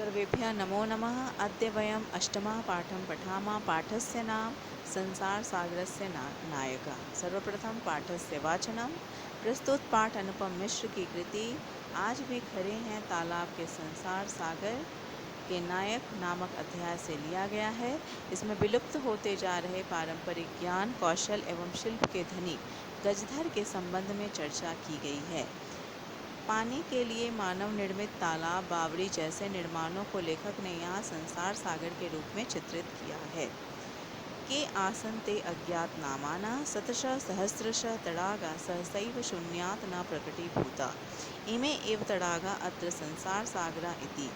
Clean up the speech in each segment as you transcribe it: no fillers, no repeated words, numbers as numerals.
सर्वेभ्यः नमो नमः। अद्य वयम् अष्टमः पाठं पठामः। पाठस्य नाम संसारसागरस्य नायकः। सर्वप्रथम पाठस्य वाचनम्। प्रस्तुत पाठ अनुपम मिश्र की कृति आज भी खड़े हैं तालाब के संसार सागर के नायक नामक अध्याय से लिया गया है। इसमें विलुप्त होते जा रहे पारंपरिक ज्ञान, कौशल एवं शिल्प के धनी गजधर के संबंध में चर्चा की गई है। पानी के लिए मानव निर्मित तालाब, बावड़ी जैसे निर्माणों को लेखक ने यहाँ संसार सागर के रूप में चित्रित किया है। के आसन ते अज्ञात नामाना शतशः सहस्रशः तडागा सहसैव शून्यात् न प्रकटीभूता इमे एव तडागा अत्र संसार सागरा इति।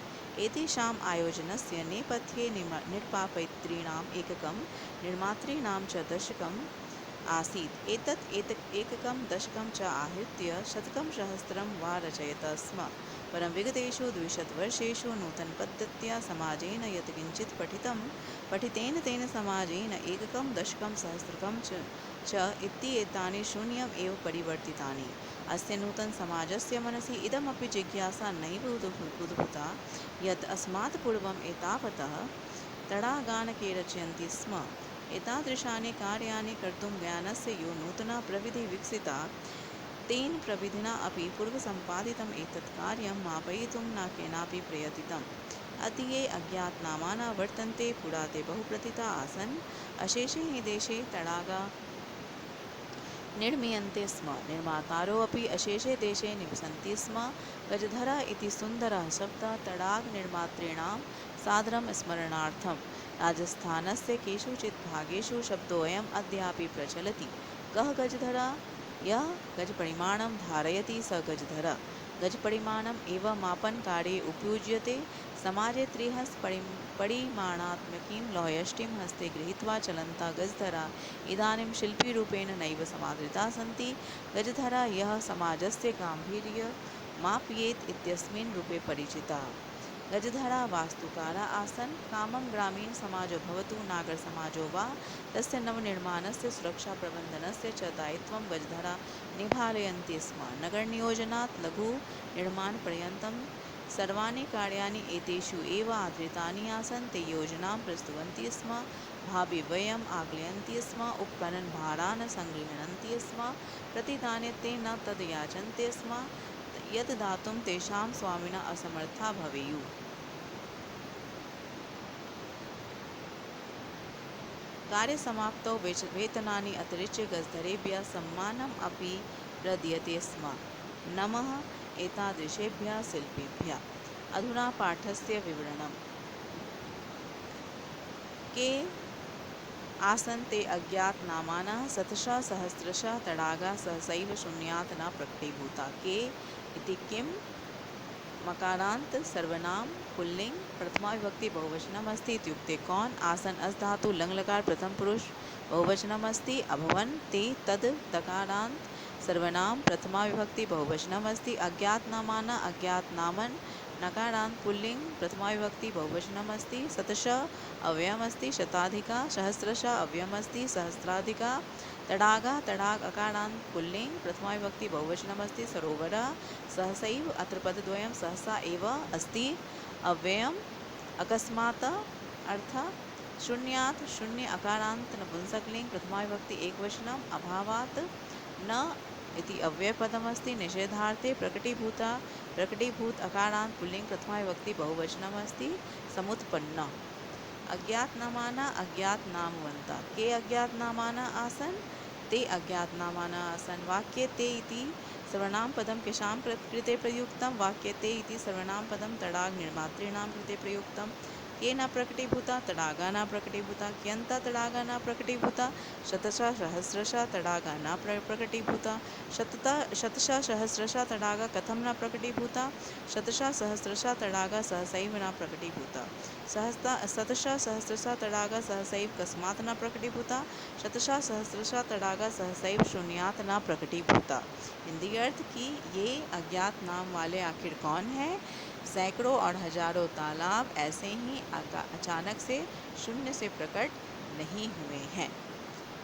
एतेषाम् आयोजनस्य नेपथ्ये निर्पापयितॄणाम् एककं निर्मातॄणां च दशकम् आसीत्। एककं दशकं च आहृत्य शतकं सहस्रं वा रचयत स्म। परं विगतेषु 200 वर्षेषु नूतनपद्धत्या समाजेन यत्किञ्चित् पठितेन तेन समाजेन एककं दशकं सहस्रकं च इत्येतानि शून्यम् एव परिवर्तितानि। अस्य नूतनसमाजस्य मनसि इदमपि जिज्ञासा नैव उद्भूता यत् अस्मात् पूर्वम् एतावतः तडागान् के रचयन्ति स्म। एतादृशानि कार्याणि कर्तुं ज्ञानस्य यो नूतना प्रविधिः विकसिता तेन प्रविधिना अपि पूर्वसम्पादितम् एतत् कार्यं मापयितुं न केनापि प्रयतितम्। अद्य ये अज्ञातनामाना वर्तन्ते पुरा ते बहुप्रथिता आसन्। अशेषे हि देशे तडागा निर्मीयन्ते स्म। निर्मातारो अपि अशेषे देशे निवसन्ति स्म। गजधरा इति सुन्दरः शब्दः तडागनिर्मातॄणां सादरं स्मरणार्थं राजस्थानस्य केषुचित् भागेषु शब्दोऽयम् अद्यापि प्रचलति। कः गजधरा? यः गजपरिमाणं धारयति स गजधरः। गजपरिमाणम् एव मापनकार्ये उपयुज्यते। समाजे परिमाणात्मकीं लौहयष्टिं हस्ते गृहीत्वा चलन्तः गजधरा इदानीं शिल्पीरूपेण नैव समादृताः सन्ति। गजधरा यः समाजस्य गाम्भीर्यं मापयेत् इत्यस्मिन् रूपे परिचिताः। गजधरा वास्तुकारा आसन्। कामं ग्रामीणसमाजो भवतु नागरसमाजो वा तस्य नवनिर्माणस्य सुरक्षाप्रबन्धनस्य च दायित्वं गजधरा निभालयन्ति स्म। नगरनियोजनात् लघुनिर्माणपर्यन्तं सर्वाणि कार्याणि एतेषु एव आधृतानि आसन्। ते योजनां प्रस्तुवन्ति स्म, भागव्ययम् आकलयन्ति स्म, उपकरणभारान् सङ्गृह्णन्ति स्म, प्रतिदाने ते न तद् याचन्ते स्म यत् दातुं तेषां स्वामिनः असमर्थाः भवेयुः। कार्यसमाप्तौ वेतनानि अतिरिच्य गजधरेभ्यः सम्मानम् अपि प्रदीयते स्म। नमः एतादृशेभ्यः शिल्पेभ्यः। अधुना पाठस्य विवरणम्। के आसन् ते अज्ञातनामानः शतशः सहस्रशः तडागा सहसैव शून्यात् न प्रकटीभूता। के इति किं? मकारांत सर्वनाम पुल्लिंग प्रथमा विभक्ति बहुवचनम अस्ति इत्युक्ते कौन। आसन अस धातु लंग लकार प्रथम पुरुष बहुवचनम अस्ति। अभवन ते तद तकारांत सर्वनाम प्रथमा विभक्ति बहुवचनम अस्ति। अज्ञातनामाना अज्ञातनामन नकारांत पुल्लिंग प्रथमा विभक्ति बहुवचनम अस्ति। शतशः अव्ययम अस्ति शताधिका। सहस्रशः अव्ययम अस्ति सहस्राधिका। तडागा तडाग अकारांत पुल्लिंग प्रथमा विभक्ति बहुवचनम अस्ति। सरोवरः सहसैव अत्र पदद्वयं सहसा एव अस्ति। अव्ययम् अकस्मात् अर्थ शून्यात् शून्य अकारांत नपुंसकलिंग प्रथमा विभक्ति एकवचनम्। अभावात् न इति अव्ययपदमस्ति। निषेधार्थे प्रकटीभूत अकारांत पुल्लिंग प्रथमा विभक्ति बहुवचनम् अस्ति। समुत्पन्न अज्ञातनामाना अज्ञातनामवन्ता। के अज्ञातनामाना आसन्? ते अज्ञातनामाना आसन्। वाक्ये ते इति सर्वनाम पदम केषां कृते प्रयुक्तं? वाक्ये ते इति सर्वनाम पदम तडाग निर्मातॄणां कृते प्रयुक्तं। के न प्रकटीभूता? तडागा न प्रकटीभूता। कियन्ता तडागा न प्रकटीभूता? शतशः सहस्रशः तडागा न प्रकटीभूता। शतशः सहस्रशः तडागा कथं न प्रकटीभूता? शतशः सहस्रशः तडागा सहसैव न प्रकटीभूता। शतशः सहस्रशः तडागा सहसैव कस्मात् न प्रकटीभूता? शतशः सहस्रशः तडागा सहसैव शून्यात् न प्रकटीभूता। हिंदी अर्थ कि ये अज्ञात नाम वाले आखिर कौन है? सैकड़ों और हजारों तालाब ऐसे ही अचानक से शून्य से प्रकट नहीं हुए हैं।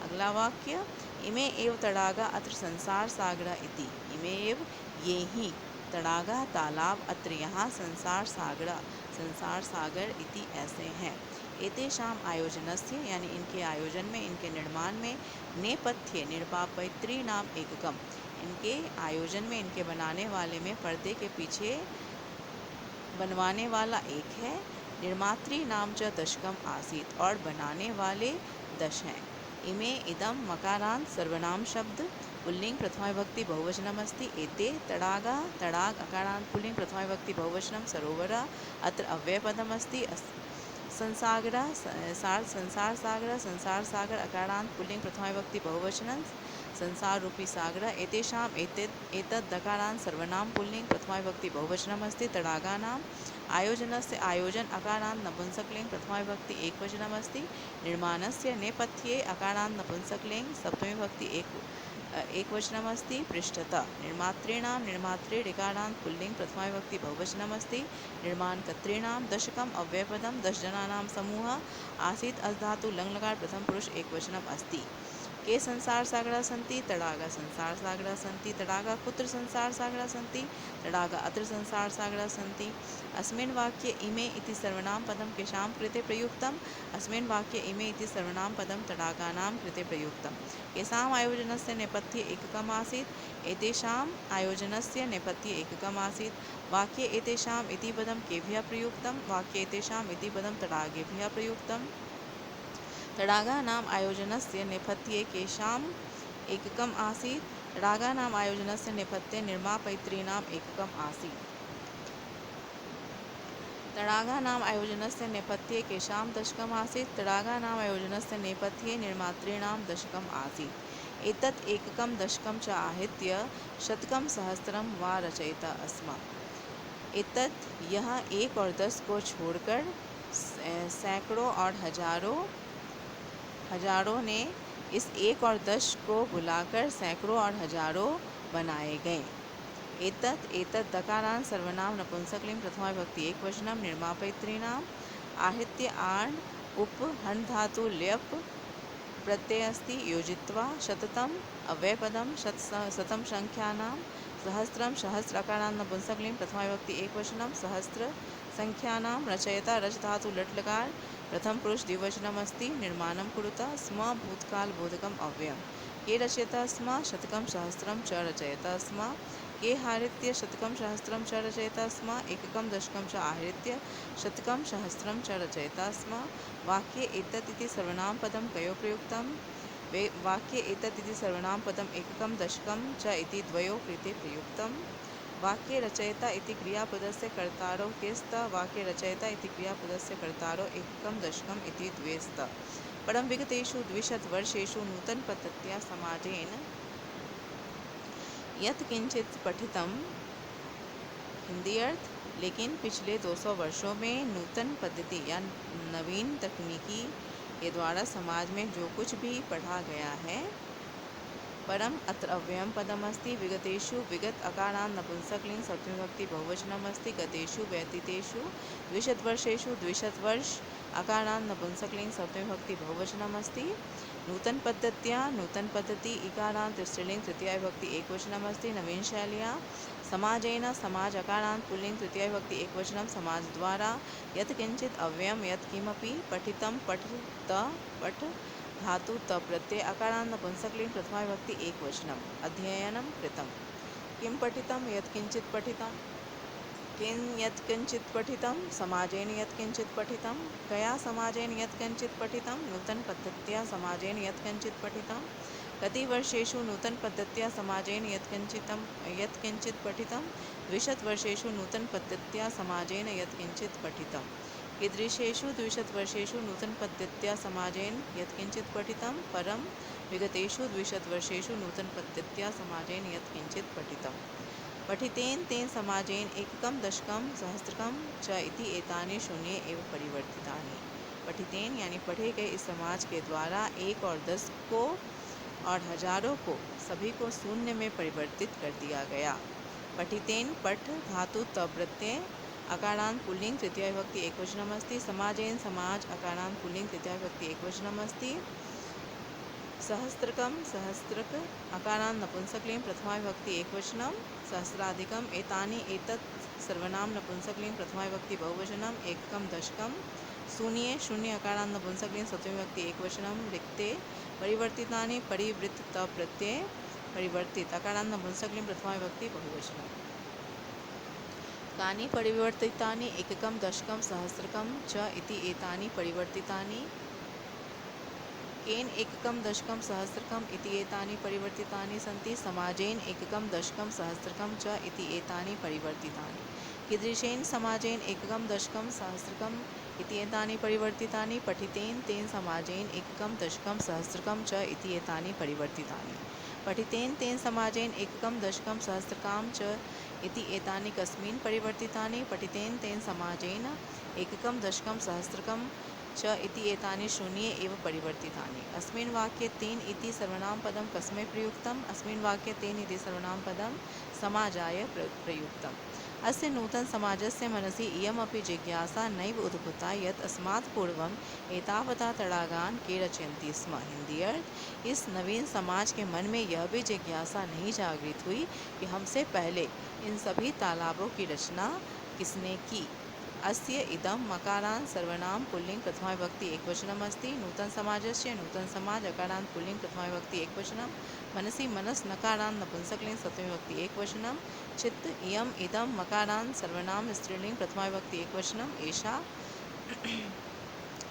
अगला वाक्य। इमे एव तडागा अत्र संसार सागरा इति। इमे एव ये ही तड़ागा तालाब, अत्र यहाँ, संसार सागरा संसार सागर इति ऐसे हैं। एतेषाम आयोजनस्य यानी इनके आयोजन में, इनके निर्माण में, नेपथ्य निर्वापैत्री नाम एककम, इनके आयोजन में, इनके बनाने वाले में, पर्दे के पीछे बनवाने वाला एक है। निर्मात्री नाम च दशकम आसीत, और बनाने वाले 10 हैं। इमे इदम मकारांत सर्वनाम शब्द पुल्लिंग प्रथमा विभक्ति बहुवचनम अस्ति। एते तड़ागा तड़ाग अकारांत पुल्लिंग प्रथमा विभक्ति बहुवचनम। सरोवरा अत्र अव्ययपदम अस्ति। संसागरा संसार सागर संसार सागर अकारांत पुल्लिंग प्रथमा विभक्ति बहुवचनम। संसार रूपी सागर। एतेषाम एतद् दकारांत सर्वनाम पुल्लिंग प्रथमा विभक्ति बहुवचनम अस्ति। तड़ागानाम आयोजनस्य आयोजन अकारांत नपुंसकलिंग प्रथमा विभक्ति एकवचनम अस्ति। निर्माणस्य नेपथ्ये अकारांत नपुंसकलिंग सप्तमी विभक्ति एकवचनम अस्ति। पृष्ठतः निर्मातॄणां निर्मात्रे ऋकारांत पुल्लिंग प्रथमा विभक्ति बहुवचनम अस्ति। निर्माणकर्तॄणां दशकम अव्ययपदम 10 जनानां समूह आसीत्। अधातु लंग लकार प्रथम पुरुष एकवचनम अस्ति। के संसार सागरा सन्ति। तड़ागा संसार सागरा सन्ति। तड़ागा कुत्र संसार सागरा सन्ति। तड़ागा अत्र संसार सागरा सन्ति। अस्मिन् वाक्ये इमे इति सर्वनाम पदम केषां कृते प्रयुक्तम्। अस्मिन् वाक्ये इमे इति सर्वनाम पदम तड़ागानां कृते प्रयुक्तम्। केषाम् आयोजनस्य नेपथ्ये एककम् आसीत्। एतेषाम् आयोजनस्य नेपथ्ये एककम् आसीत्। वाक्ये एतेषाम् इति पदं केभ्यः प्रयुक्तम्। वाक्ये एतेषाम् इति पदं तड़ागेभ्यः प्रयुक्तम्। तड़ागानाम आयोजनस्य नेपथ्ये केषाम् एककम् आसीत्। तड़ागानाम आयोजनस्य नेपथ्ये निर्मापैतॄणाम् एककम् आसीत्। तड़ागानाम आयोजनस्य नेपथ्ये केषां दशकम् आसीत्। तड़ागानाम आयोजनस्य नेपथ्ये निर्मातॄणां दशकम् आसीत्। एतत् एककं दशकं च आहत्य शतकं सहस्त्रं वा रचयिता स्म। एतत् यह 1 और 10 को छोड़कर सैकड़ों और हजारों ने इस 1 और 10 को बुलाकर सैकड़ों और हजारों बनाए गए। एतत् दकारांत सर्वनाम नपुंसकलिंग प्रथमा विभक्ति एकवचनम। निर्मापैतॄणाम् आहत्य आर् उप हन् धातु ल्यप प्रत्यय अस्ति। योजित्वा शततम अव्ययपदम शतं संख्यानां। सहस्त्रम सहस्र अकारांत नपुंसकलिंग प्रथमा विभक्ति एकवचनम। सहस्त्र संख्यानां रचयिता रच धातु लट् लकार प्रथम पुरुष द्विवचनम अस्ति। निर्माणं कुरुता स्म भूतकाल बोधकम अव्ययम। के रचयिता स्म शतकं सहस्त्रं च रचयिता स्म। के हारित्य शतकं सहस्त्रं च रचयिता स्म। एककं दशकं च आहृत्य शतकं सहस्त्रं च रचयिता स्म। वाक्ये एतत् इति सर्वनाम पदं कयो प्रयुक्तम्। वाक्ये एतत् इति सर्वनाम पदम् एककं दशकं च इति द्वयोः कृते प्रयुक्तम्। वाक्ये रचयिता इति क्रियापदस्य कर्तारौ के स्तः। वाक्ये रचयिता इति क्रियापदस्य कर्तारौ एककं दशकम् इति द्वे स्तः। परं विगतेषु 200 वर्षेषु नूतनपद्धत्या समाजेन यत् किंचित पठितम्। हिंदी अर्थ, लेकिन पिछले 200 वर्षों में नूतन पद्धति या नवीन तकनीकी के द्वारा समाज में जो कुछ भी पढ़ा गया है। परम अत्र अव्ययम पदम अस्ति। विगतेषु विगत अकारांत नपुंसकलिंग सप्तमी विभक्ति बहुवचनम अस्ति। गतेषु व्यतीतेषु 200 वर्षेषु 200 वर्ष अकारांत नपुंसकलिंग सप्तमी विभक्ति बहुवचनम अस्ति। नूतन पद्धति इकारांत स्त्रीलिंग तृतीया विभक्ति एकवचनम अस्ति। नवीन शैल्या समाजेन समाज अकारांत पुल्लिंग तृतीया विभक्ति एकवचनम। समाज द्वारा यत् किंचित अव्ययम यत् किमपि पठितं पठ धातु त प्रत्यय अकारांत नपुंसकलिंग प्रथमा विभक्ति एकवचनम। अध्ययनं कृतं। किं पठितं यत् किंचित पठितं। किं यत् किंचित पठितं। समाजेन यत् किंचित पठितं। कया समाजेन यत् किंचित पठितं। नूतन पद्धत्या समाजेन यत् किंचित पठितं। कति वर्षेषु नूतन पद्धत्या समाजेन यत् किंचित पठितं। 200 वर्षेषु नूतन पद्धत्या समाजेन यत् किंचित पठितं। कीदृशेषु 200 वर्षेषु नूतन पद्धत्या समाजेन यत् किंचित पठितं। परं विगतेषु 200 वर्षेषु नूतन पद्धत्या समाजेन यत् किंचित पठितं। पठितेन तेन समाजेन एककं दशकं सहस्त्रकं च इति एतानि शून्ये एव परिवर्तितानि। पठितेन यानी पढ़े गए इस समाज के द्वारा 1 और 10 को और हजारों को सभी को शून्य में परिवर्तित कर दिया गया। पठितेन पठ धातु त प्रत्यय अकारांत पुल्लिंग तृतीया विभक्ति एकवचनम अस्ति। समाजेन समाज अकारांत पुल्लिंग तृतीया विभक्ति एकवचनम अस्ति। सहस्त्रकम सहस्त्रक अकारान् नपुंसकलिंग प्रथमा विभक्ति एकवचनम सहस्राधिकम एतानि एतत् सर्वनाम नपुंसकलिंग प्रथमा विभक्ति बहुवचनम एककम दशकम शून्य शून्य अकारान् नपुंसकलिंग सप्तमी विभक्ति एकवचनम रिक्ते परिवर्तितानि परिवृत्त त प्रत्यय परिवर्तित अकारान् नपुंसकलिंग प्रथमा विभक्ति बहुवचनम कानि परिवर्तितानि एककम दशकम सहस्त्रकम च इति एतानि परिवर्तितानि केन एककम दशकम सहस्त्रकम इति एतानि परिवर्तितानि सन्ति समाजेन एककम दशकम सहस्त्रकम च इति एतानि परिवर्तितानि कीदृशेन समाजेन एककम दशकम सहस्त्रकम इति एतानि परिवर्तितानि पठितेन तेन समाजेन एककम दशकम सहस्त्रकम च इति एतानि परिवर्तितानि पठितेन तेन समाजेन एककम दशकम सहस्त्रकाम च इति एतानि कस्मिन् परिवर्तितानि पठितेन तेन समाजेन एककम दशकम सहस्त्रकम च इति एतानि शून्ये एव परिवर्तितानि अस्मिन् वाक्ये तेन इति सर्वनामपदं कस्मै प्रयुक्तम् अस्मिन् वाक्ये तेन इति सर्वनामपदं समाजाय प्रयुक्तम् अस्य नूतनसमाजस्य मनसि इयमपि जिज्ञासा नैव उद्भूता यत् अस्मात् पूर्वम् एतावता तडागान् के रचयन्ति स्म हिंदी अर्थ इस नवीन समाज के मन में यह भी जिज्ञासा नहीं जागृत हुई कि हमसे पहले इन सभी तालाबों की रचना किसने की अस्य इदं मकारान् सर्वनाम पुल्लिंग प्रथमा विभक्ति एकवचनम् अस्ति नूतन समाजस्य नूतन समाज अकारान् पुल्लिंग प्रथमा विभक्ति एकवचनं मनसि मनस् नकारान् नपुंसकलिंग सप्तमी विभक्ति एकवचनं चित्त इयम् इदं मकारान् सर्वनाम स्त्रीलिंग प्रथमा विभक्ति एकवचनम् एषा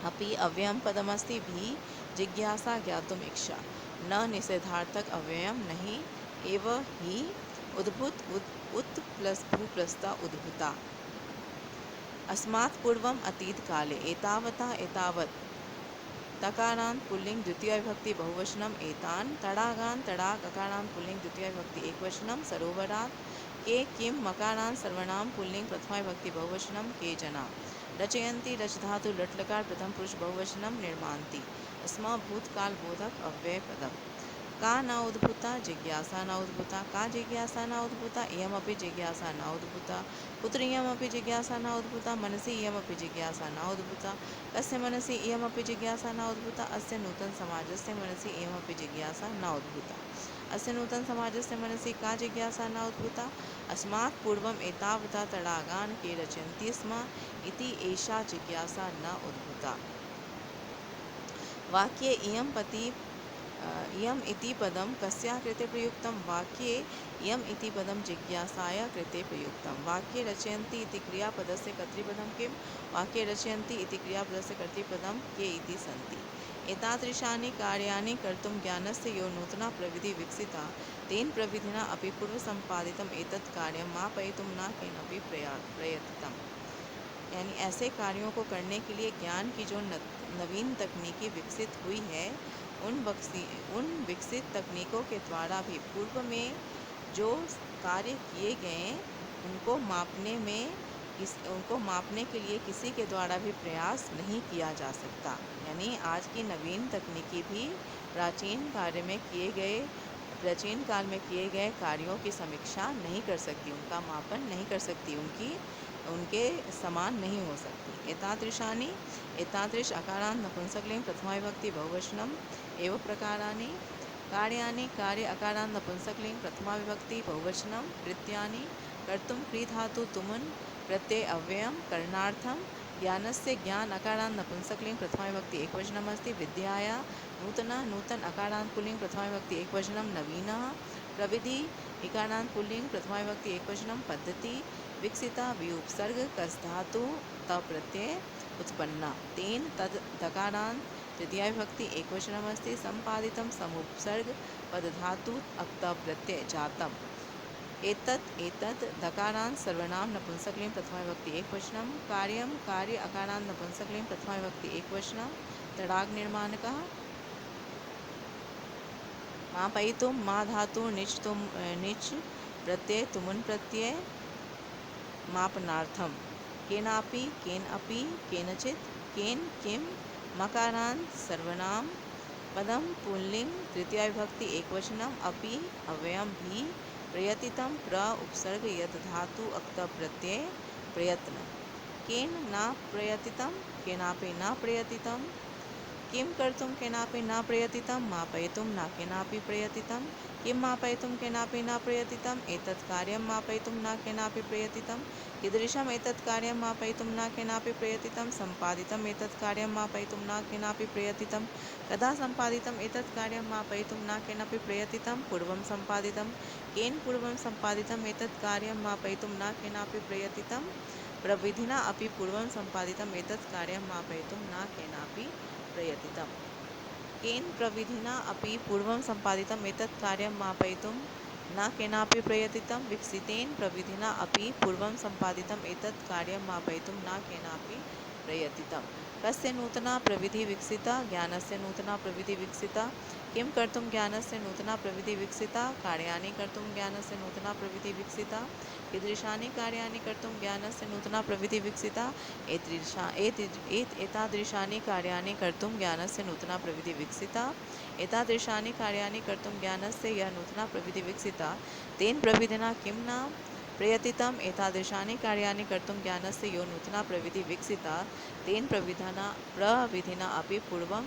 अपि अव्ययं पदमस्ति भी जिज्ञासा ज्ञातुम् इच्छा न निषेधार्थक अव्ययं नहीं एव ही उद्भूत उत प्लस भू प्रस्ता उद्भूता अस्मात् पूर्वम अतीत काले एतावता एतावत् तकारान् पुल्लिंग द्वितीय विभक्ति बहुवचनम एतान् तडागान् तडाग अकारान् पुल्लिंग द्वितीय विभक्ति एकवचनम सरोवरात् के किम मकारान् सर्वनाम पुल्लिंग प्रथमा विभक्ति बहुवचनम के जना रचयन्ति रच धातु लट लकार प्रथम पुरुष बहुवचनम निर्मान्ति अस्मा भूतकाल बोधक अव्यय पदम का न उद्भूता जिज्ञासा न उद्भूता का जिज्ञासा न उद्भूता इयमपि जिज्ञासा न उद्भूता कुत्र इयमपि जिज्ञासा न उद्भूता मनसि इयमपि जिज्ञासा न उद्भूता कस्य मनसि इयमपि जिज्ञासा न उद्भूता अस्य नूतन समाजस्य मनसि इयमपि जिज्ञासा न उद्भूता अस्य नूतन समाजस्य मनसि का जिज्ञासा न उद्भूता अस्मात् पूर्वम् एतावता तडागान् के रचयन्ति स्म इति एषा जिज्ञासा न उद्भूता वाक्ये इयम् इति पदं कस्याः कृते प्रयुक्तं वाक्ये इयम् इति पदं जिज्ञासायाः कृते प्रयुक्तं वाक्ये रचयन्ति इति क्रियापदस्य कर्तृपदं किं वाक्ये रचयन्ति इति क्रियापदस्य कर्तृपदं के इति सन्ति एतादृशानि कार्याणि कर्तुं ज्ञानस्य यो नूतना प्रविधि विकसिता तेन प्रविधिना अपि पूर्वसम्पादितम् एतत् कार्यं मापयितुं न केनापि प्रयतितम् यानी ऐसे कार्यों को करने के लिए ज्ञान की जो नवीन तकनीकी विकसित हुई है उन विकसित तकनीकों के द्वारा भी पूर्व में जो कार्य किए गए उनको मापने के लिए किसी के द्वारा भी प्रयास नहीं किया जा सकता यानी आज की नवीन तकनीकी भी प्राचीन काल में किए गए कार्यों की समीक्षा नहीं कर सकती उनका मापन नहीं कर सकती उनके समान नहीं हो सकती एतादृश अकारान् नपुंसकलिंग प्रथमा विभक्ति बहुवचनम एव प्रकाराणि कार्याणि कार्य अकारान् नपुंसकलिंग प्रथमा विभक्ति बहुवचनम कृत्यानि कर्तुं क्री धातु तुमुन् प्रत्यय अव्ययम करणार्थम ज्ञानस्य ज्ञान अकारान् नपुंसकलिंग प्रथमा विभक्ति एकवचनम् अस्ति विद्याया नूतन अकारान् पुल्लिंग प्रथमा विभक्ति एकवचनम नवीनः प्रविधि इकारान् पुल्लिंग प्रथमा विभक्ति एकवचनम पद्धति विकसिता विउपसर्ग कस धातु त प्रत्यय उत्पन्ना तेन तद दकारान् तृतीया विभक्ति एकवचनमस्ति संपादितं समुपसर्ग पदधातु अक्त प्रत्यय जातम् एतत् दकारान् सर्वनाम नपुंसकलिंग प्रथमा विभक्ति एकवचनं कार्यं कार्य अकारान् नपुंसकलिंग प्रथमा विभक्ति एकवचनं तडाग निर्माणकः मापयितुं मा धातु निच प्रत्यय तुमुन् प्रत्यय मापनार्थम केनापि केन अपि केनचित् केन किम मकारान् सर्वनाम पदम पुल्लिंग तृतीया विभक्ति एकवचनम अपि अव्ययम भी प्रयतितं प्र उपसर्ग यत धातु अक्त प्रत्यय प्रयत्न केन न प्रयतितं केनापि न प्रयतितं किं कर्तुं केनापि न प्रयतितं मापयितुं न केनापि प्रयतितं किं मापयितुं केनापि न प्रयतितम् एतत् कार्यं मापयितुं न केनापि प्रयतितं कीदृशम् एतत् कार्यं मापयितुं न केनापि प्रयतितं सम्पादितम् एतत् कार्यं मापयितुं न केनापि प्रयतितं कदा सम्पादितम् एतत् कार्यं मापयितुं न केनापि प्रयतितं पूर्वं सम्पादितं केन पूर्वं सम्पादितम् एतत् कार्यं मापयितुं न केनापि प्रयतितं प्रविधिना अपि पूर्वं सम्पादितम् एतत् कार्यं मापयितुं न केनापि प्रयतितम् केन प्रविधिना अपि पूर्वं सम्पादितम् एतत् कार्यं मापयितुं न केनापि प्रयतितं विकसितेन प्रविधिना अपि पूर्वं सम्पादितम् एतत् कार्यं मापयितुं न केनापि प्रयतितं कस्य नूतना प्रविधि विकसिता ज्ञानस्य नूतना प्रविधि विकसिता किं कर्तुं ज्ञानस्य नूतना प्रविधि विकसिता कार्याणि कर्तुं ज्ञानस्य नूतना प्रविधि विकसिता कीदृशानि कार्याणि कर्तुं ज्ञानस्य नूतना प्रविधि विकसिता एतादृशानि कार्याणि कर्तुं ज्ञानस्य नूतना प्रविधि विकसिता एतादृशानि कार्याणि कर्तुं ज्ञानस्य या नूतना प्रविधि विकसिता तेन प्रविधिना किं न प्रयतितम् एतादृशानि कार्याणि कर्तुं ज्ञानस्य यो नूतना प्रविधि विकसिता तेन प्रविधिना अपि पूर्वं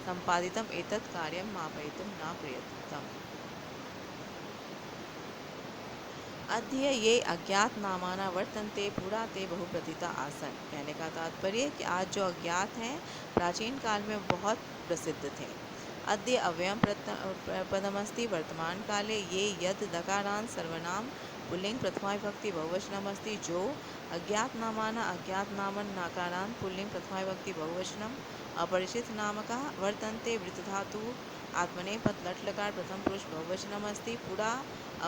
सम्पादितम् एतत् कार्यं मापयितुं न प्रयतितम् अद्य ये अज्ञात नामाना वर्तन्ते पूरा ते बहुप्रतीता आसन कहने का तात्पर्य कि आज जो अज्ञात हैं प्राचीन काल में बहुत प्रसिद्ध थे अद्य अव्ययम पदमस्ति वर्तमान काले ये यद दकारांत सर्वनाम पुल्लिंग प्रथमा विभक्ति बहुवचनमस्ति जो अज्ञात नामाना अज्ञात नामन नाकारांत पुल्लिंग प्रथमा विभक्ति बहुवचनम अपरिचित नामका वर्तन्ते वृत्तधातु आत्मनेपद लट लकार प्रथम पुरुष बहुवचनमस्ति पुरा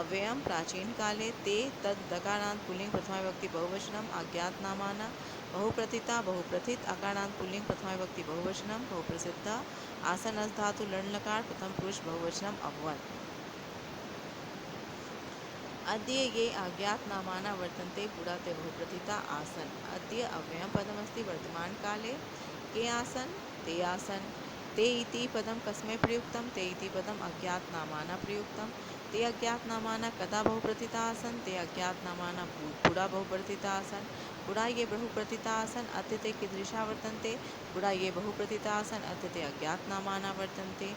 अव्ययम प्राचीन काले ते तद दकारांत पुल्लिंग प्रथमा विभक्ति बहुवचनम अज्ञात नामाना बहुप्रथिता बहुप्रथित अकारांत पुल्लिंग प्रथमा विभक्ति बहुवचनम बहुप्रसिद्धा आसन अस धातु लण लकार प्रथम पुरुष बहुवचनम अभवन् अद्य ये अज्ञात नामाना वर्तन्ते पुरा ते बहुप्रथिता आसन अद्य अव्ययम पदमस्ति वर्तमान काले के आसन ते आसन ते इति पदम कस्मै प्रयुक्तं ते इति पदम अज्ञात नामाना प्रयुक्तं ते अज्ञात नामाना कदा बहुप्रथिता आसन ते अज्ञात नामाना पुरा बहुप्रथिता आसन पुरा ये बहुप्रथिता आसन अद्य ते कीदृशा वर्तन्ते पुरा ये बहुप्रथिता आसन अद्य ते अज्ञात नामाना वर्तन्ते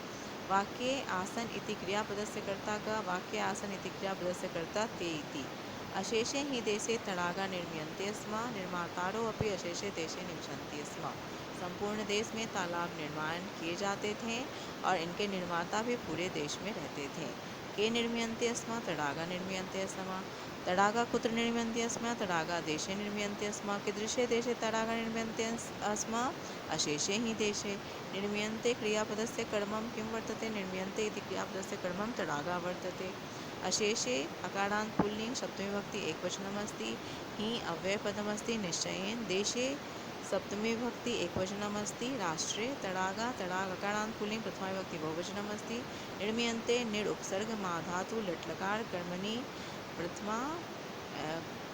वाक्ये आसन इति क्रियापदस्य कर्ता का वाक्ये आसन इति क्रियापदस्य कर्ता ते इति अशेषे हि देशे तडागा निर्मीयन्ते स्म निर्मातारो अपि अशेषे देशे निवसन्ति स्म संपूर्ण देश में तालाब निर्माण किए जाते थे और इनके निर्माता भी पूरे देश में रहते थे के निर्मीयन्ते स्म तडागा निर्मीयन्ते स्म तडागा कुत्र निर्मीयन्ते स्म तडागा देशे निर्मीयन्ते स्म कीदृशे देशे तडागा निर्मीयन्ते स्म अशेषे हि देशे निर्मीयन्ते क्रियापदस्य कर्मं किं वर्तते निर्मीयन्ते इति क्रियापदस्य कर्मं तडागा वर्तते अशेषे अकारांत पुल्लिंग सप्तमी विभक्ति एकवचनमस्ति हि अव्ययपदमस्ति निश्चयेन देशे सप्तमी विभक्ति एकवचनमस्ति राष्ट्रे तडागा तडाग अकारांत पुल्लिंग प्रथमा विभक्ति बहुवचनमस्ति निर्मीयन्ते निर उपसर्ग मा धातु लट्लकार कर्मणि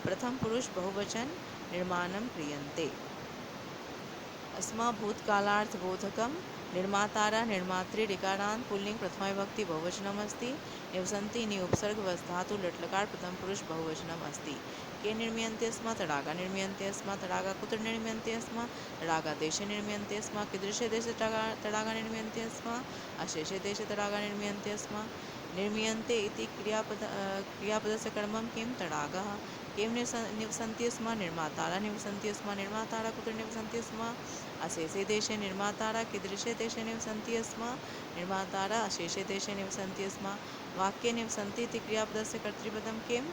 प्रथम पुरुष बहुवचन निर्माणं क्रियन्ते अस्मा भूतकालार्थबोधकं निर्मातारा निर्मात्री ऋकारांत पुल्लिंग प्रथमा विभक्ति बहुवचनमस्ति निवसन्ति नि उपसर्ग वस् धातु लट्लकार प्रथम पुरुष बहुवचनम अस्ति के निर्मीयन्ते स्म तडागा निर्मीयन्ते स्म तडागा कुत्र निर्मीयन्ते स्म तडागा देशे निर्मीयन्ते स्म कीदृशे देशे तडागा निर्मीयन्ते स्म अशेषे देशे तडागा निर्मीयन्ते स्म निर्मीयन्ते इति क्रियापदस्य कर्मं किं तडागः किं निवसन्ति स्म निर्मातारा निवसन्ति स्म निर्मातारा कुत्र निवसन्ति स्म अशेषे देशे निर्मातारा कीदृशे देशे निवसन्ति स्म निर्मातारा अशेषे देशे निवसन्ति स्म वाक्ये निवसन्ति इति क्रियापदस्य कर्तृपदं किम्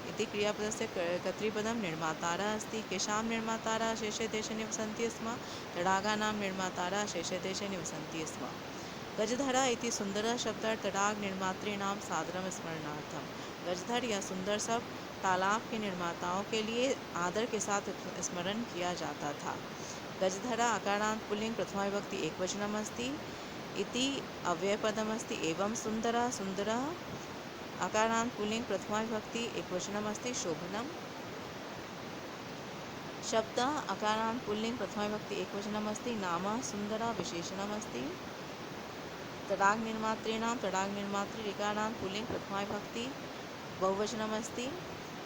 इति क्रियापदस्य कर्तृपदं निर्मातारा अस्ति केषां निर्मातारा अशेषे देशे निवसन्ति स्म तडागानां निर्मातारा अशेषे देशे निवसन्ति स्म गजधरा इति सुंदर शब्द तडाग निर्मातृणाम सादरम स्मरणार्थम गजधर या सुंदर शब्द तालाब के निर्माताओं के लिए आदर के साथ स्मरण किया जाता था गजधरा अकारांत पुल्लिंग प्रथमा विभक्ति एकवचनमस्ति इति अव्ययपदमस्ति एवं सुंदरा सुंदरा अकारांत पुल्लिंग प्रथमा विभक्ति एकवचनमस्ति शोभनम शब्द अकारांत पुल्लिंग प्रथमा विभक्ति एकवचनमस्ति नाम सुंदरा विशेषणमस्ति तडाग निर्मातॄणां तडाग निर्मातृ ऋकारांत पुल्लिंग प्रथमा विभक्ति बहुवचनमस्ति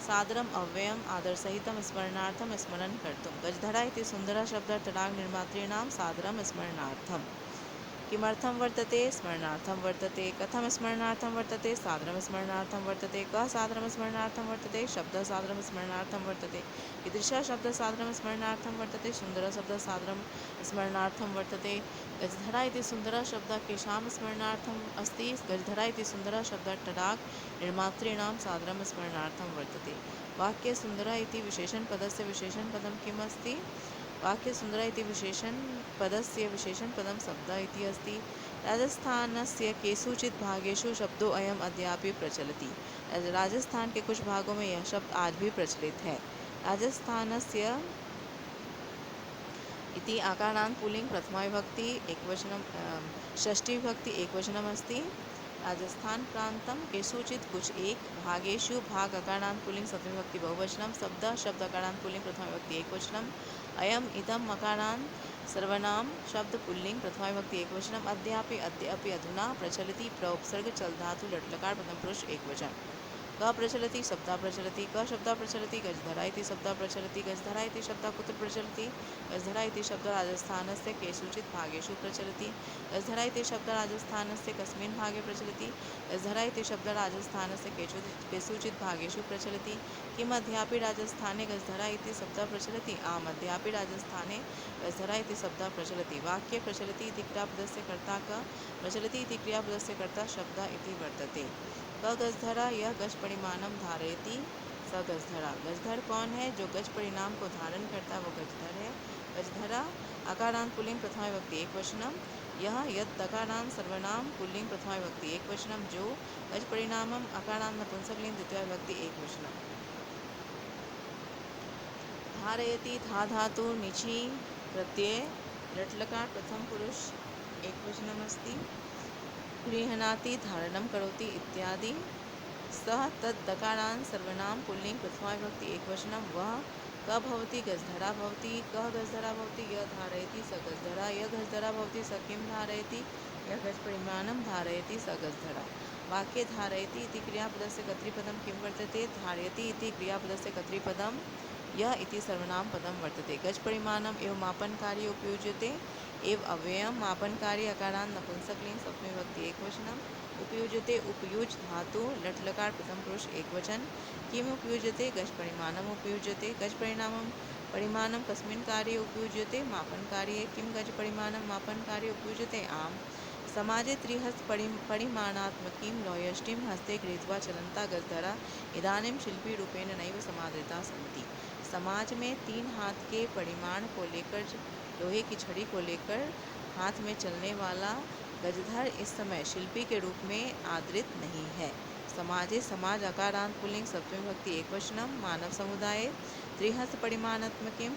सादरम अव्ययम आदरसहितं स्मरणार्थं स्मरण कर्तुं। गजधरा इति सुंदरः शब्दः तडाग निर्मातॄणां सादरं स्मरणार्थम्। किमर्थं वर्तते? स्मरणार्थं वर्तते। कथं स्मरणार्थं वर्तते? सादरं स्मरणार्थं वर्तते। कः सादरं स्मरणार्थं वर्तते? शब्दः सादरं स्मरणार्थं वर्तते। कीदृशः शब्दः सादरं स्मरणार्थं वर्तते? सुन्दरः शब्दः सादरं स्मरणार्थं वर्तते। गजधरा इति सुन्दरः शब्दः केषां स्मरणार्थम् अस्ति? गजधरा इति सुन्दरः शब्दः तडाग निर्मातॄणां सादरं स्मरणार्थं वर्तते। वाक्ये सुन्दरः इति विशेषणपदस्य विशेषणपदं किम् अस्ति? वाक्ये सुन्दरः इति विशेषणपदस्य विशेषणपदं शब्दः इति अस्ति। राजस्थानस्य केषुचित् भागेषु शब्दोऽयम् अद्यापि प्रचलति। राजस्थान के कुछ भागों में यह शब्द आज भी प्रचलित है। राजस्थानस्य इति आकारान्त पुल्लिंग प्रथमा विभक्ति एकवचनं षष्ठी विभक्ति एकवचनम् अस्ति। राजस्थान प्रांतं केषुचित् कुछ एक भागेषु भाग आकारान्त पुल्लिंग सप्तमी विभक्ति बहुवचनं शब्द आकारान्त पुल्लिंग प्रथमा विभक्ति एकवचनम् अयम् इदम् आकारान्त सर्वनाम शब्द पुल्लिंग प्रथमा विभक्ति एकवचनम् अद्यापि अद्यापि अधुना प्रचलति प्रउपसर्ग चल धातु लट लकार प्रथम पुरुष एकवचन। क प्रचलति शब्दा प्रचलति क शब्दा प्रचलति गजधरा इति शब्दा प्रचलति गजधरा इति शब्दा कुत्र प्रचलति? गजधरा इति शब्द राजस्थानस्य केषुचित् भागेषु प्रचलति। गजधरा इति शब्द राजस्थानस्य कस्मिन् भागे प्रचलति? गजधरा इति शब्द राजस्थानस्य केषुचित् भागेषु प्रचलति। किम् अद्यापि राजस्थाने गजधरा इति शब्दः प्रचलति? आम् अद्यापि राजस्थाने गजधरा इति शब्दः प्रचलति। वाक्ये प्रचलति इति क्रियापदस्य कर्ता क, प्रचलति इति क्रियापदस्य कर्ता शब्द इति वर्तते। क गजधरा यह गज परिमाणम धारयति स गजधरा। गजधर कौन है? जो गज परिणाम को धारण करता है वो गजधर है। गजधरा आकारांत पुल्लिंग प्रथमा विभक्ति एकवचनम। यह यद दकारांत सर्वनाम पुल्लिंग प्रथमा विभक्ति एकवचनम जो गज परिणामम आकारांत नपुंसकलिंग द्वितीया विभक्ति एकवचनम। धारयति धा धातु निचि प्रत्यय लट लकार प्रथम पुरुष एकवचनम अस्ति। गृह्णाति धारणं करोति इत्यादि। सः तद् दकारांत सर्वनाम पुल्लिंग प्रथमा विभक्ति एकवचनम। वह क भवति? गजधरा भवति। कः गजधरा भवति? यह धारयति स गजधरा। यह गजधरा भवति स किं धारयति? यह गज परिमाणं धारयति स गजधरा। वाक्ये धारयति इति क्रियापदस्य कर्तृपदं किं वर्तते? धारयति इति क्रियापदस्य कर्तृपदं यह इति सर्वनाम पदं वर्तते। गज परिमाणम एवं मापन कार्य उपयुज्यते। एव अव्ययम मापन कार्य अकारांत नपुंसकलिंग सप्तमी विभक्ति एकवचनम। उपयुज्यते उपयुज धातु लट लकार प्रथम पुरुष एकवचन। किम उपयुज्यते? गज परिमाणम उपयुज्यते। गज परिमाणम कस्मिन् कार्ये उपयुज्यते? मापन कार्ये। किम गज परिमाणम मापन कार्ये उपयुज्यते? आम समाजे त्रिहस्त परिमाणात्मकीं लौयष्टिं हस्ते गृहीत्वा चलन्ता गजधरा इदानीं शिल्पी रूपेण नैव समादृता सन्ति। समाज में 3 हाथ के परिमाण को लेकर लोहे की छड़ी को लेकर हाथ में चलने वाला गजधर इस समय शिल्पी के रूप में आदृत नहीं है। समाजे समाज आकारांत पुल्लिंग सप्तमी विभक्ति एकवचनम। मानव समुदाय त्रिहस्त परिमाणात्मकीम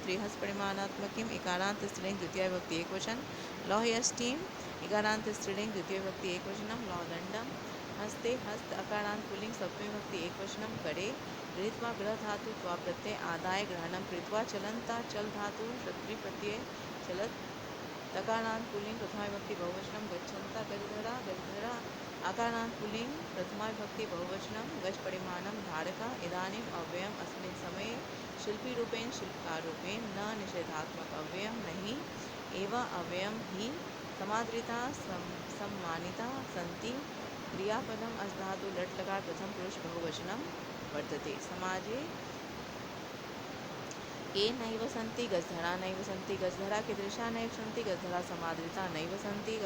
इकारांत स्त्रीलिंग द्वितीया विभक्ति एकवचन। लौहयष्टिम इकारांत स्त्रीलिंग द्वितीया विभक्ति एकवचनम। लौहदंडम हस्ते हस्त अकारांत पुल्लिंग सप्तमी विभक्ति एकवचनम। करे गृहीत्वा ग्रह धातु त्वा प्रत्यय आदाय ग्रहणम कृत्वा चलन्ता चल धातु शत्री प्रत्यय चलत तकारांत पुल्लिंग प्रथमा विभक्ति बहुवचनम। गच्छन्ता गजधरा गजधरा आकारांत पुल्लिंग प्रथमा विभक्ति बहुवचनम। गज परिमाणम धारका इदानीम अव्ययम अस्मिन् समये शिल्पी रूपेण शिल्पकार रूपेण न निषेधात्मक अव्ययम नहीं एवं अव्ययम ही समादृता सम्मानिता सन्ति। क्रियापदम अस्धातु लट लकार प्रथम पुरुष बहुवचनम वर्तते। समाजे के नैव सन्ति गजधरा नैव सन्ति। गजधरा कीदृशा नैव सन्ति? गजधरा समादृता नैव सन्ति।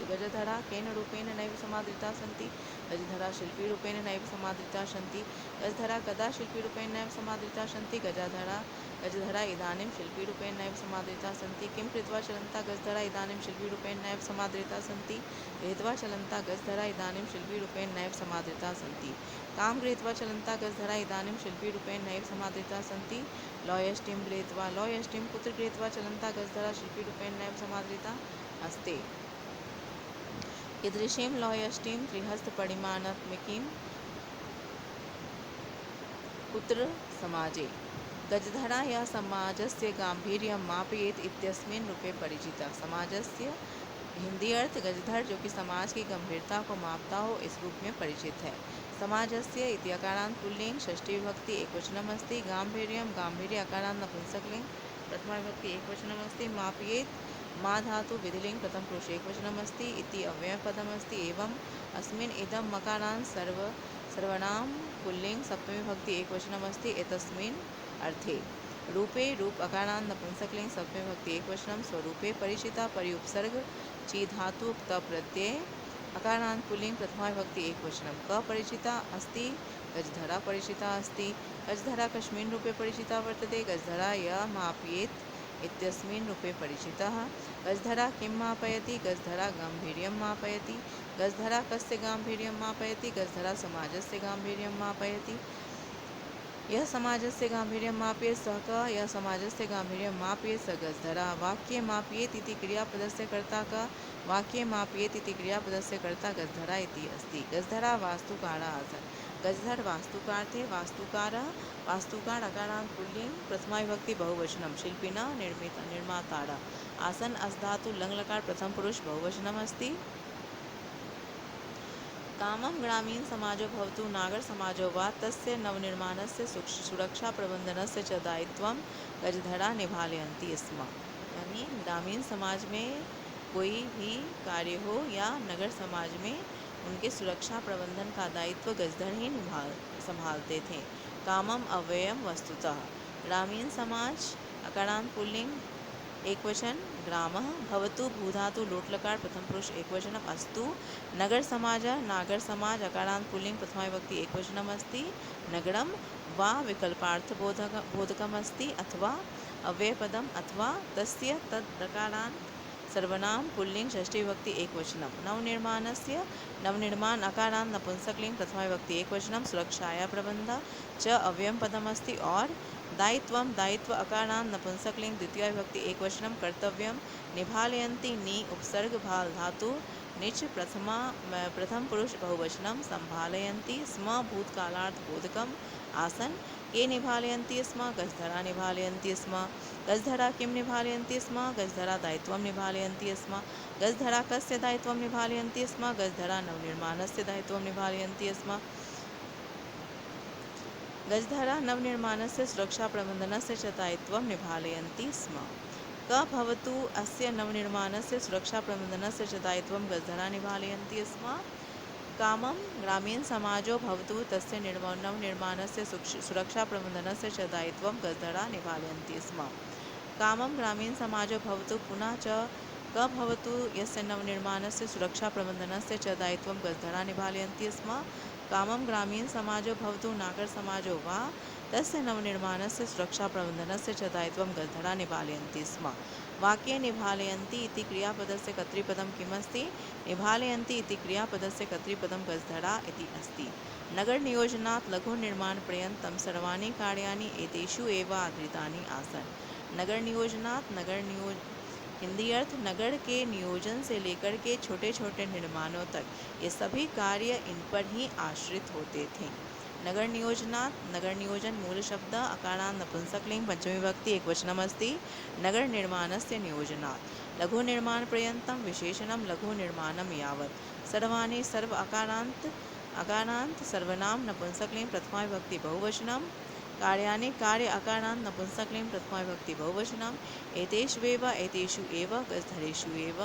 गजधरा केन रूपेण नैव समादृता सन्ति? गजधरा शिल्पी रूपेण नैव समादृता सन्ति। गजधरा कदा शिल्पी रूपेण नैव समादृता सन्ति? गजधरा इदानीं शिल्पी रूपेण नैव समादृता सन्ति। किं कृत्वा चलन्ता गजधरा इदानीं शिल्पी रूपेण नैव समादृता सन्ति? गृहीत्वा चलन्ता गजधरा इदानीं शिल्पी रूपेण नैव समादृता सन्ति। काम गृहीत्वा चलन्ता गजधरा इदानीं शिल्पी रूपेण नैव समादृता सन्ति। लौयष्टिं गृहीत्वा लौयष्टिं कुत्र गृहीत्वा चलन्ता गजधरा शिल्पी रूपेण नैव समादृता? हस्ते। कीदृशीं लौयष्टिं? त्रिहस्त परिमाणात्मकीं। कुत्र? समाजे। गजधरा या समाजस्य गांभीर्यं मापयेत् इत्यस्मिन् रूपे परिचिता। समाजस्य हिंदी अर्थ गजधर जो कि समाज की गंभीरता को मापता हो इस रूप में परिचित है। समाजस्य इति अकारान्त पुल्लिंग षष्ठी विभक्ति एकवचनमस्ति। गाम्भीर्यं गाम्भीर्य अकारान्त नपुंसकलिंग प्रथमा विभक्ति एकवचनमस्ति। मापयेत् मा धातु विधिलिंग प्रथम पुरुष एकवचनमस्ति। इति अव्ययपदमस्ति। एवं अस्मिन् इदं मकारान्त सर्वनाम पुल्लिंग सप्तमी विभक्ति एकवचनमस्ति। एतस्मिन् अर्थे रूपे रूप अकारान्त नपुंसकलिंग सप्तमी विभक्ति एकवचनम। स्वरूपे परिचिता परि उपसर्ग ची धातु क्त प्रत्यय अकारान्त पुल्लिंग प्रथमा विभक्ति एकवचनम। क परिचिता अस्ति गजधरा परिचिता अस्ति। गजधरा कस्मिन् रूपे परिचिता वर्तते। गजधरा य मापयेत् इत्यस्मिन् रूपे परिचितः। गजधरा किं मापयति। गजधरा गाम्भीर्यं मापयति। गजधरा कस्य गाम्भीर्यं मापयति। गजधरा समाजस्य गाम्भीर्यं मापयति। यह समाजस्य गाम्भीर्यं मापयेत् सः क। यह समाजस्य गाम्भीर्यं मापयेत् स गजधरा। वाक्ये मापयेत् इति क्रियापदस्य कर्ता क। वाक्ये मापयेत् इति क्रियापदस्य कर्ता गजधरा इति अस्ति। गजधरा वास्तुकारः आसन्। गजधर वास्तुकार थे। वास्तुकारः वास्तुकार अकारान्त पुल्लिंग प्रथमा विभक्ति बहुवचनम। शिल्पिनः निर्मातारः। आसन् अस् धातु लङ् लकार प्रथम पुरुष बहुवचनम् अस्ति। कामं ग्रामीण समाजो भवतु नागर समाजो वा तस्य नवनिर्माणस्य सुरक्षा प्रबंधनस्य च दायित्वं गजधरा निभालयन्ति स्म। यानी ग्रामीण समाज में कोई भी कार्य हो या नगर समाज में उनके सुरक्षा प्रबंधन का दायित्व गजधर ही संभालते थे। कामम अव्ययम वस्तुतः। ग्रामीण समाज अकारान्त पुल्लिंग एकवचन ग्रामः। भवतु भूधातु लोट्लकार प्रथम पुरुष एकवचनम। अस्तु नगर समाज नागर समाज अकारान्त पुल्लिंग प्रथमा विभक्ति एकवचनम अस्ति। नगरम वा विकल्पार्थ बोधकम अस्ति अथवा अव्ययपदम अथवा तस्य तदकारान्त सर्वनाम पुल्लिंग षष्ठी विभक्ति एकवचनम। नवनिर्माणस्य नवनिर्माण अकारान्त नपुंसकलिंग प्रथमा विभक्ति एकवचनम। सुरक्षाया प्रबंध च अव्ययम पदमस्ति। और दायित्वम दायित्व अकारान्त नपुंसकलिंग द्वितीया विभक्ति एकवचनम। कर्तव्यम निभालयन्ति नी उपसर्ग भाल धातु निच प्रथम पुरुष बहुवचनम। संभालयन्ति स्म भूतकालार्थ बोधकम। आसन के निभालयन्ति स्म गजधरा निभालयन्ति स्म। गजधरा किं निभालयन्ति स्म। गजधरा दायित्वं निभालयन्ति स्म। गजधरा कस्य दायित्वं निभालयन्ति स्म। गजधरा नवनिर्माणस्य दायित्वं निभालयन्ति स्म। गजधरा नवनिर्माणस्य सुरक्षा प्रबंधनस्य च दायित्वं निभालयन्ति स्म। क भवतु अस्य नवनिर्माणस्य सुरक्षा प्रबंधनस्य च दायित्वं गजधरा निभालयन्ति स्म। कामं ग्रामीण समाजो भवतु तस्य नवनिर्माणस्य सुरक्षा प्रबंधनस्य च दायित्वं गजधरा निभालयन्ति स्म। कामं ग्रामीण समाजो भवतु पुनः च क भवतु यस्य नवनिर्माणस्य सुरक्षा प्रबंधनस्य च दायित्वं गजधरा निभालयन्ति स्म। कामं ग्रामीण समाजो भवतु नागर समाजो वा तस्य नवनिर्माणस्य सुरक्षा प्रबंधनस्य च दायित्वं गजधरा निभालयन्ति स्म। वाक्ये निभालयन्ति इति क्रियापदस्य कर्तृपदं किमस्ति। निभालयन्ति इति क्रियापदस्य कर्तृपदं गजधरा इति अस्ति। नगर नियोजनात् लघु निर्माण पर्यन्तं सर्वाणि कार्याणि एतेषु एव आधृतानि आसन्। नगर नियोजनात् हिंदी अर्थ नगर के नियोजन से लेकर के छोटे छोटे निर्माणों तक ये सभी कार्य इन पर ही आश्रित होते थे। नगर नियोजनात् नगर नियोजन मूल शब्द अकारान्त नपुंसकलिंग पंचमी विभक्ति एकवचनमस्ति। नगर निर्माणस्य नियोजनात् लघु निर्माण पर्यन्तं विशेषणं लघु निर्माणं यावत्। सर्वाणि सर्व अकारान्त सर्वनाम नपुंसकलिंग प्रथमा विभक्ति बहुवचनम। कार्याणि कार्य अकारान्त नपुंसकलिंग प्रथमा विभक्ति बहुवचनम। एतेष्वेव एतेषु एव गजधरेषु एव।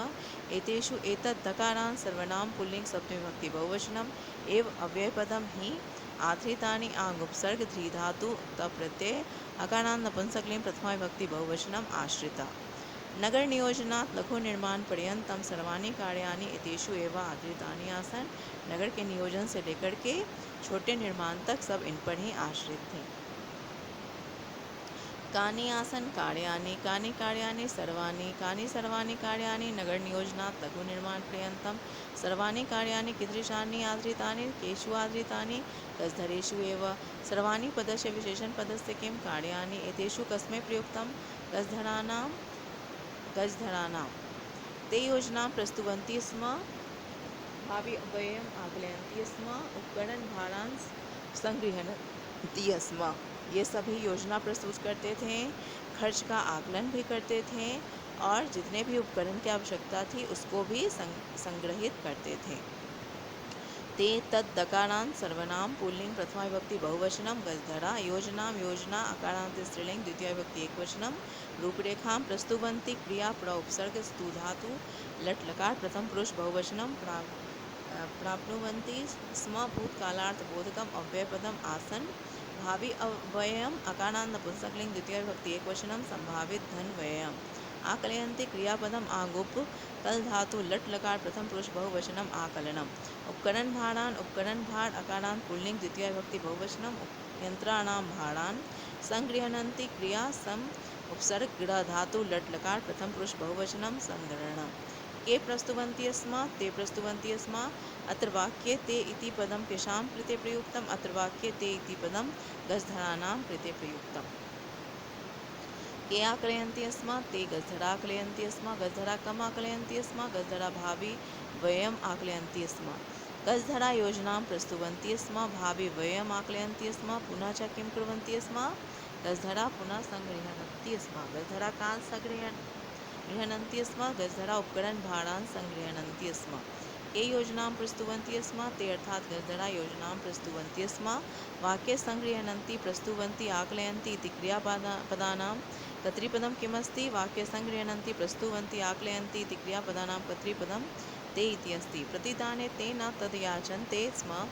एतेषु एतत् दकारान्त सर्वनाम पुल्लिंग सप्तमी विभक्ति बहुवचनम। एव अव्ययपदम ही आधृतानि आंग उपसर्ग ध्री धातु तप्रत्यय अकारान्त नपुंसकलिंग प्रथमा विभक्ति बहुवचनम आश्रिता। नगर नियोजनात् लघु निर्माण पर्यन्तं सर्वाणि कार्याणि एतेषु एव आधृतानि आसन्। नगर के नियोजन से लेकर के छोटे निर्माण तक सब इन पर ही आश्रित थे। कानि आसन कार्याणि कानि कार्याणि सर्वाणि कानि सर्वाणि कार्याणि नगर नियोजनात् लघु निर्माण पर्यन्तं सर्वाणि कार्याणि कीदृशानि आधृतानि केषु आधृतानि गजधरेषु एव। सर्वाणि पदस्य विशेषण पदस्य किं कार्याणि एतेषु कस्मै प्रयुक्तं गजधराणां ते योजनां प्रस्तुवन्ति स्म भावी अव्ययम् आकलयन्ति स्म उपकरण भारान् संगृह्णन्ति स्म। ये सभी योजना प्रस्तुत करते थे, खर्च का आकलन भी करते थे और जितने भी उपकरण की आवश्यकता थी उसको भी संग्रहित करते थे। ते तद्दकारान् सर्वनाम पुल्लिंग प्रथमा विभक्ति बहुवचनम गजधरा योजनां योजना अकारांत स्त्रीलिंग द्वितीय विभक्ति एकवचनम रूपरेखां प्रस्तुवन्ति क्रिया उपसर्ग स्तु धातु लट लकार प्रथम पुरुष बहुवचनम प्राप्नुवन्ति स्म भूतकालार्थ बोधकम अव्ययपदम आसन भावी अव्ययम अकारांत नपुंसकलिंग द्वितीय विभक्ति एकवचनम संभावित धन व्ययम आकलयन्ति क्रियापदम आगुप कल धातु लट लकार प्रथम पुरुष बहुवचनम आकलनम उपकरण भाड़ान उपकरण भाड़ अकारांत पुल्लिंग द्वितीय विभक्ति बहुवचनम यंत्राणां भाड़ान संगृह्णन्ति क्रिया सम उपसर्ग गृह धातु लट लकार प्रथम पुरुष बहुवचनम संग्रहणम के प्रस्तुवन्ति स्म ते प्रस्तुवन्ति स्म अत्र वाक्ये ते इति पदम केषां कृते प्रयुक्तम अत्र वाक्ये ते इति पदम गजधराणां कृते प्रयुक्तम के आकलयन्ति स्म ते गजधरा आकलयन्ति स्म गजधरा कम आकलयन्ति स्म गजधरा भावी व्ययम् आकलयन्ति स्म गजधरा योजनां प्रस्तुवन्ति स्म भावी व्ययम् आकलयन्ति स्म पुनः च किं कुर्वन्ति स्म गजधरा पुनः संगृह्णन्ति स्म गजधरा कान् संगृह्णन्ति स्म गजधरा उपकरण भाड़ान् संगृह्णन्ति स्म के योजनां प्रस्तुवन्ति स्म ते अर्थात् गजधरा योजनां प्रस्तुवन्ति स्म वाक्ये संगृह्णन्ति प्रस्तुवन्ति आकलयन्ति इति क्रियापदानां कर्तृपदं किमस्ति वाक्ये संगृह्णन्ति प्रस्तुवन्ति आकलयन्ति इति क्रियापदानां कर्तृपदं ते इति अस्ति प्रतिदाने ते न तद् याचन्ते स्म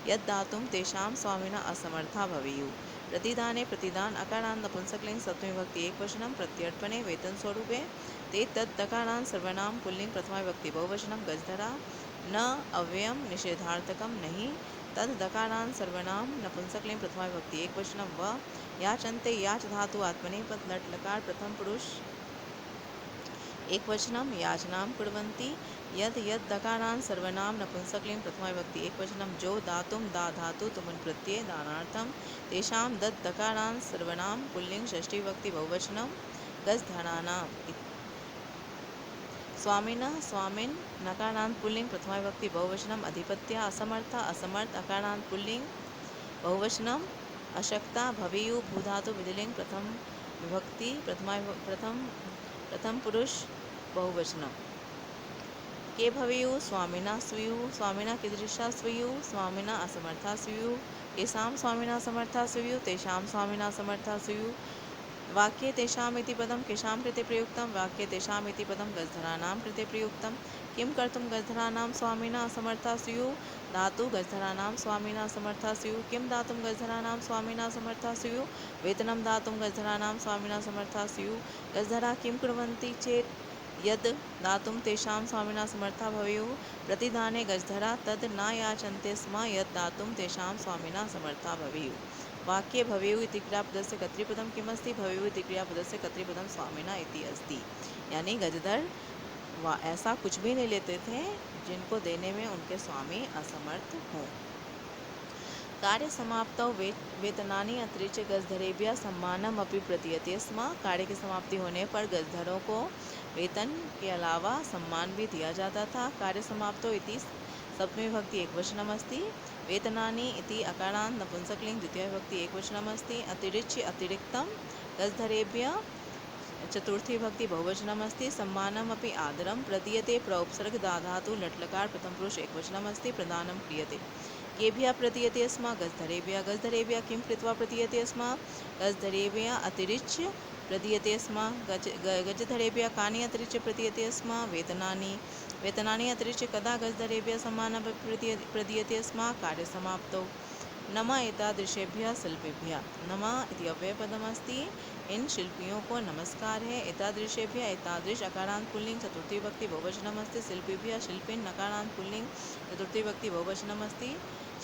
यद् दातुं तेषां स्वामिनः असमर्था भवेयुः प्रतिदाने प्रतिदान अकारांत नपुंसकलिंग सप्तमी विभक्ति एकवचनम प्रत्यर्पणे वेतन स्वरूपे ते तद् दकारांत सर्वनाम पुल्लिंग प्रथमा विभक्ति बहुवचनम गजधरा न अव्ययम निषेधार्थकम नहीं तद् दकारांत सर्वनाम नपुंसकलिंग प्रथमा विभक्ति एकवचनम व याचन्ते याच धातु आत्मनेपद लट लकार प्रथम पुरुष एकवचनम याचनां कुर्वन्ति यद यद दकारांत सर्वनाम नपुंसकलिंग प्रथमा विभक्ति एकवचनम जो दातुम दा धातु तुमुन प्रत्यय दानार्थम तेषां दत् दकारांत सर्वनाम पुल्लिंग षष्ठी विभक्ति बहुवचनम गजधराणां स्वामिनः स्वामिन् नकारांत पुल्लिंग प्रथमा विभक्ति बहुवचनम अधिपत्य असमर्थ असमर्थ अकारांत पुल्लिंग बहुवचनम अशक्ता भवेयुः भूधातु विधिलिंग प्रथम विभक्ति प्रथम पुरुष बहुवचनम के भवेयुः स्वामिना स्युः स्वामिना कीदृशा स्युः स्वामिना असमर्था स्युः केषां स्वामिना असमर्था स्युः तेषां स्वामिना असमर्था स्युः वाक्ये तेषाम् इति पदं केषां कृते प्रयुक्तं वाक्ये तेषाम् इति पदं गजधराणां कृते प्रयुक्तं किं कर्तुं गजधराणां स्वामिना असमर्था स्युः दातु गजधराणां स्वामिना असमर्था स्युः किं दातुं गजधराणां स्वामिना असमर्था स्युः वेतनं दातुं गजधराणां स्वामिना असमर्था स्युः गजधरा किं कुर्वन्ति चेत् यद् दातुं तेषां स्वामिना समर्था भवेयुः प्रतिदाने गजधरा तद् न याचन्ते स्म यद् दातुं तेषां स्वामिना समर्था भवेयुः वाक्ये भवेयुः इति क्रियापदस्य कर्तृपदं किमस्ति भवेयुः इति क्रियापदस्य कर्तृपदं स्वामिना इति अस्ति यानी गजधर ऐसा कुछ भी नहीं लेते थे जिनको देने में उनके स्वामी असमर्थ हों। कार्य समाप्तौ वेतनानि अतिरिच्य गजधरेभ्यः सम्मानम अपि प्रदीयते स्म कार्य की समाप्ति होने पर गजधरों को वेतन के अलावा सम्मान भी दिया जाता था। कार्य समाप्तो इति सप्तमी विभक्ति एकवचनम अस्ति वेतनानि इति अकारांत नपुंसकलिंग द्वितीय विभक्ति एकवचनम अस्ति अतिरिच्य अतिरिक्तम गजधरेभ्यः चतुर्थी विभक्ति बहुवचनम अस्ति सम्मानम अपि आदरम प्रदीयते प्रउपसर्ग धातु लट्लकार प्रथम पुरुष एकवचनम अस्ति प्रदानं क्रियते केभ्यः प्रदीयते स्म गजधरेभ्यः किं कृत्वा प्रदीयते स्म गजधरेभ्यः अतिरिच्य प्रदीयते स्म गजधरेभ्यः कानि अतिरिच्य प्रदीयते स्म वेतनानि अतिरिच्य कदा गजधरेभ्यः सम्मानः प्रदीयते स्म कार्यसमाप्तौ नमः एतादृशेभ्यः शिल्पिभ्यः नमः इति अव्ययपदमस्ति इन शिल्पियों को नमस्कार है एतादृशेभ्यः एतादृश अकारांत पुल्लिंग चतुर्थी विभक्ति बहुवचनमस्ति शिल्पिभ्यः शिल्पिन् नकारांत पुल्लिंग चतुर्थी विभक्ति बहुवचनमस्ति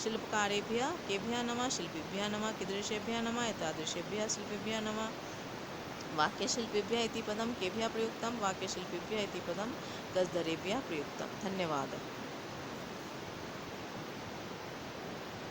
शिल्पकारेभ्यः केभ्यः नमः शिल्पिभ्यः नमः कीदृशेभ्यः नमः एतादृशेभ्यः शिल्पिभ्यः नमः वाक्यशिल्पिभ्यः इति पदं केभ्यः प्रयुक्तं वाक्यशिल्पिभ्यः इति पदं गजधरेभ्यः प्रयुक्तं। धन्यवादः।